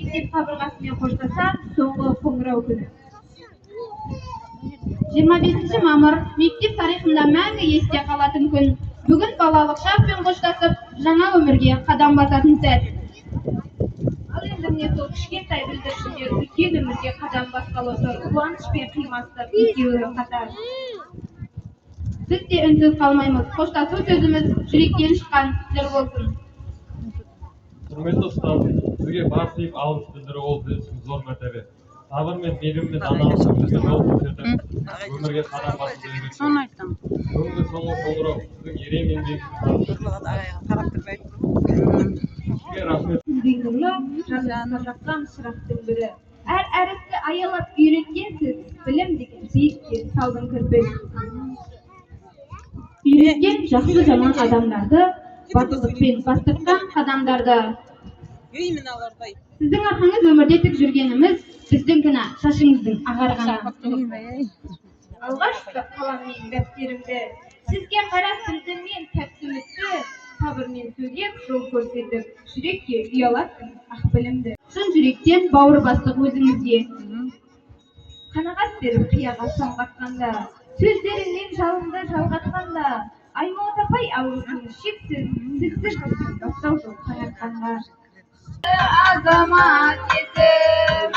мектеп қабырғасымен қоштасам, соңғы қоңырау күні. 25 мамыр мектеп тарихында мәңгі есте қалатын күн. Бүгін балалық шақпен қоштасып, жаңа өмірге қадам басатын сәт. Ал енді міне сол кішкентай бүлдіршіндер үлкен өмірге қадам басқалы тұр. Қуанышпен қимастап екеуі қатар. Біз де үнсіз қалмаймыз. Қоштасу сөзіміз жүректен шыққан жыр болсын. Құрметті ұстазым, сізге бар сыйып алғыс білдіру ол біз үшін зор мәртебе. Сабыр мен мейіріммен анаңыздың бізге жол көрсетіп, өмірге қадам басуды үйретті. Соны айттым. Бүгінгі соңғы қоңырау сіздің ерен еңбегіңізге рахмет. Күндейнұрлы жанына жаққан шырақтың бірі. Әр әріпті аялап үйреткенсіз, білім деген биікке салдың кірпіш. Үйреткен жақсы жаман адамдарды, батылдықпен бастыртқан қадамдарды. Сіздің арқаңыз өмірде тік жүргеніміз, біздің кінә шашыңыздың ағарғаны. Алғашқы қаламмен дәптерімді, сізге қара сүлдіммен тәтті үмітті, сабырмен сөйлеп жол көрсетіп, жүрекке ұялаттың ақ білімді. Шын жүректен бауыр бастық өзіңізге. Қанағат беріп қияға самғатқанда, сөздеріңнен жалынды жалғатқанда, Аймауыт апай ауызын шексіз, сізсіз бастау жол қанатқанға. Азамат етіп,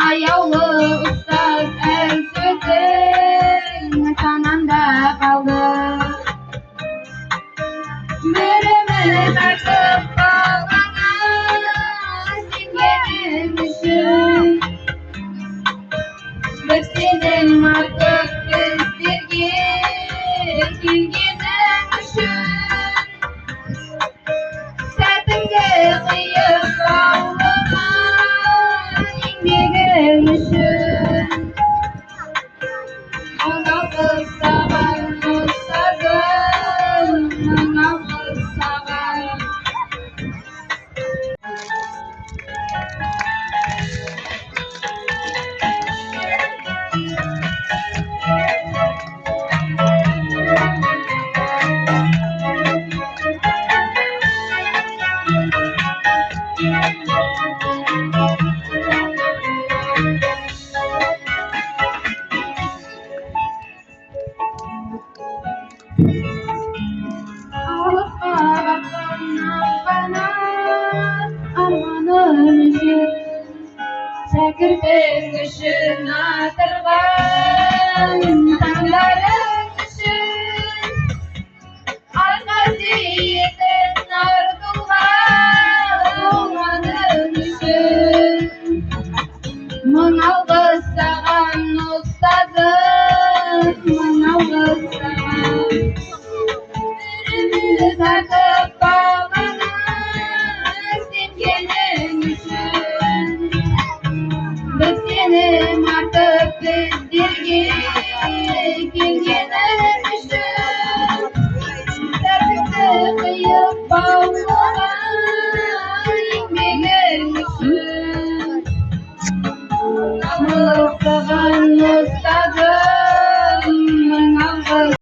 аяулы ұстаз әр сөзің санамда қалды. Біріміз артып қалғаны сенгенім үшін, бір сенің артық біздерге келгенім үшін, сәтіңді қиып қалдырған еңбегім үшін. Мың алғыс саған ұстазым, мың алғыс саған. Шәкіртің үшін атырған таңдарың үшін, арқа сүйетін артылған болғаның үшін. Мың алғыс саған ұстазым, мың алғыс саған. Біріміз артып қалғаны сенгенің үшін, біз сені артып біздерге келгенің